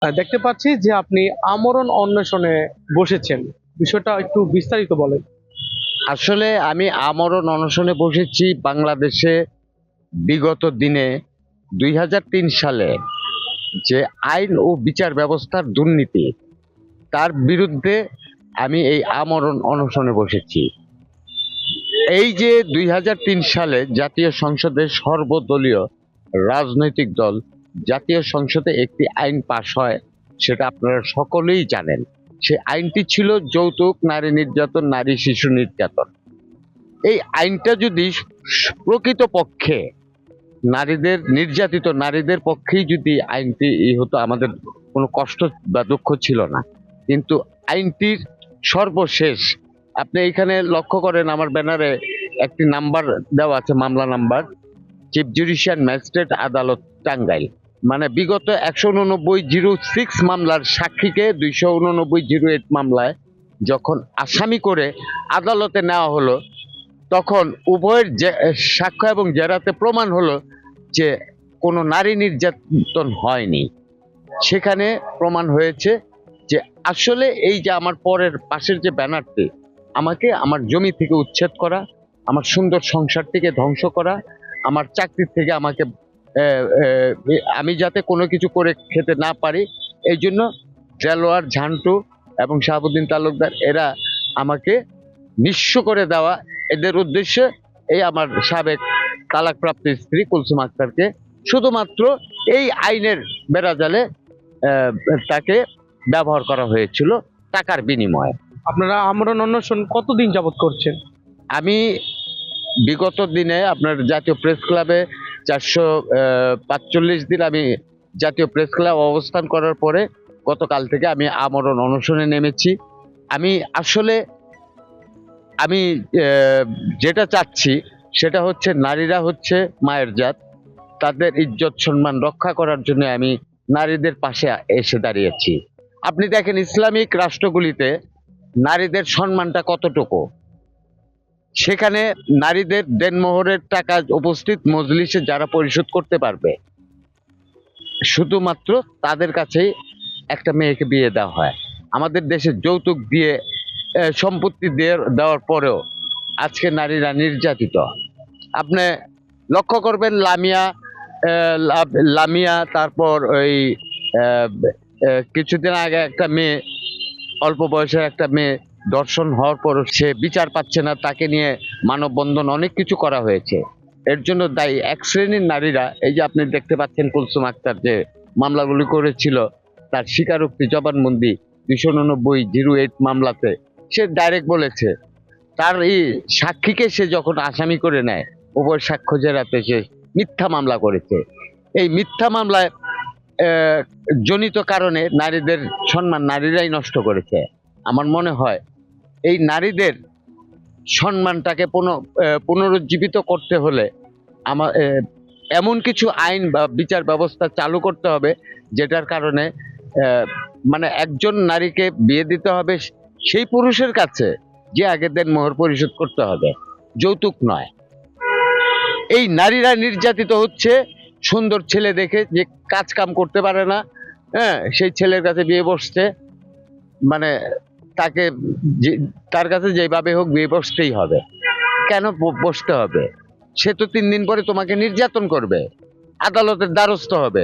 দেখতে পাচ্ছি যে আপনি আমরণ অন্বেষণে বসেছেন। বিষয়টা একটু বিস্তারিত বলেন। আসলে আমি আমরণ অনশনে বসেছি বাংলাদেশে বিগত দিনে ২০০৩ সালে যে আইন ও বিচার ব্যবস্থার দুর্নীতি তার বিরুদ্ধে আমি এই আমরণ অনশনে বসেছি। এই যে ২০০৩ সালে জাতীয় সংসদে সর্বদলীয় রাজনৈতিক দল জাতীয় সংসদে একটি আইন পাশ হয়, সেটা আপনারা সকলেই জানেন। সে আইনটি ছিল যৌতুক, নারী নির্যাতন, নারী শিশু নির্যাতন। এই আইনটা যদি প্রকৃতপক্ষে নারীদের, নির্যাতিত নারীদের পক্ষেই যদি আইনটি হতো, আমাদের কোনো কষ্ট বা দুঃখ ছিল না। কিন্তু আইনটির সর্বশেষ আপনি এখানে লক্ষ্য করেন, আমার ব্যানারে একটি নাম্বার দেওয়া আছে, মামলা নাম্বার, চিফ জুডিশিয়াল ম্যাজিস্ট্রেট আদালত টাঙ্গাইল। মানে বিগত ১৮৯/06 মামলার সাক্ষীকে ২৮৯/08 মামলায় যখন আসামি করে আদালতে নেওয়া হলো, তখন উভয়ের সাক্ষ্য এবং জেরাতে প্রমাণ হলো যে কোনো নারী নির্যাতন হয়নি। সেখানে প্রমাণ হয়েছে যে আসলে এই যে আমার পরের পাশের যে ব্যানারটি, আমাকে আমার জমি থেকে উচ্ছেদ করা, আমার সুন্দর সংসারটিকে ধ্বংস করা, আমার চাকরির থেকে আমাকে আমি যাতে কোনো কিছু করে খেতে না পারি, এই জন্য দেলোয়ার ঝান্টু এবং শাহাবুদ্দিন তালুকদার এরা আমাকে নিঃস্ব করে দেওয়া, এদের উদ্দেশ্যে এই আমার সাবেক তালাকপ্রাপ্ত স্ত্রী কুলসুম আক্তারকে শুধুমাত্র এই আইনের বেড়াজালে তাকে ব্যবহার করা হয়েছিল টাকার বিনিময়ে। আপনারা আমরণ অন্বেষণ কতদিন যাবত করছেন? আমি বিগত দিনে আপনার জাতীয় প্রেস ক্লাবে ৪৪৫ দিন আমি জাতীয় প্রেস ক্লাব অবস্থান করার পরে গতকাল থেকে আমি আমরণ অনশনে নেমেছি। আমি আসলে আমি যেটা চাচ্ছি সেটা হচ্ছে, নারীরা হচ্ছে মায়ের জাত, তাদের ইজ্জত সম্মান রক্ষা করার জন্য আমি নারীদের পাশে এসে দাঁড়িয়েছি। আপনি দেখেন ইসলামিক রাষ্ট্রগুলিতে নারীদের সম্মানটা কতটুকু। সেখানে নারীদের দেনমোহরের টাকা উপস্থিত মজলিসে যারা পরিশোধ করতে পারবে, শুধুমাত্র তাদের কাছেই একটা মেয়েকে বিয়ে দেওয়া হয়। আমাদের দেশে যৌতুক দিয়ে সম্পত্তি দিয়ে দেওয়ার পরেও আজকে নারীরা নির্যাতিত। আপনি লক্ষ্য করবেন লামিয়া, তারপর ওই কিছুদিন আগে একটা মেয়ে, অল্প বয়সের একটা মেয়ে ধর্ষণ হওয়ার পর সে বিচার পাচ্ছে না, তাকে নিয়ে মানববন্ধন অনেক কিছু করা হয়েছে। এর জন্য দায়ী এক শ্রেণীর নারীরা। এই যে আপনি দেখতে পাচ্ছেন কুলসুম আক্তার যে মামলাগুলি করেছিল, তার স্বীকারোক্তি জবানবন্দি ২৮৯/08 মামলাতে সে ডাইরেক্ট বলেছে, তার এই সাক্ষীকে সে যখন আসামি করে নেয়, উভয় সাক্ষ্য জেরাতে সে মিথ্যা মামলা করেছে। এই মিথ্যা মামলায় জনিত কারণে নারীদের সম্মান নারীরাই নষ্ট করেছে। আমার মনে হয় এই নারীদের সম্মানটাকে পুনরুজ্জীবিত করতে হলে আমার এমন কিছু আইন বা বিচার ব্যবস্থা চালু করতে হবে, যেটার কারণে মানে একজন নারীকে বিয়ে দিতে হবে সেই পুরুষের কাছে যে আগে দেনমোহর পরিশোধ করতে হবে, যৌতুক নয়। এই নারীরা নির্যাতিত হচ্ছে সুন্দর ছেলে দেখে, যে কাজ কাম করতে পারে না, হ্যাঁ, সেই ছেলের কাছে বিয়ে বসছে। মানে তাকে তার কাছে যেভাবে হোক বিয়ে বসতেই হবে। কেন বসতে হবে? সে তো ৩ দিন পরে তোমাকে নির্যাতন করবে, আদালতের দ্বারস্থ হবে।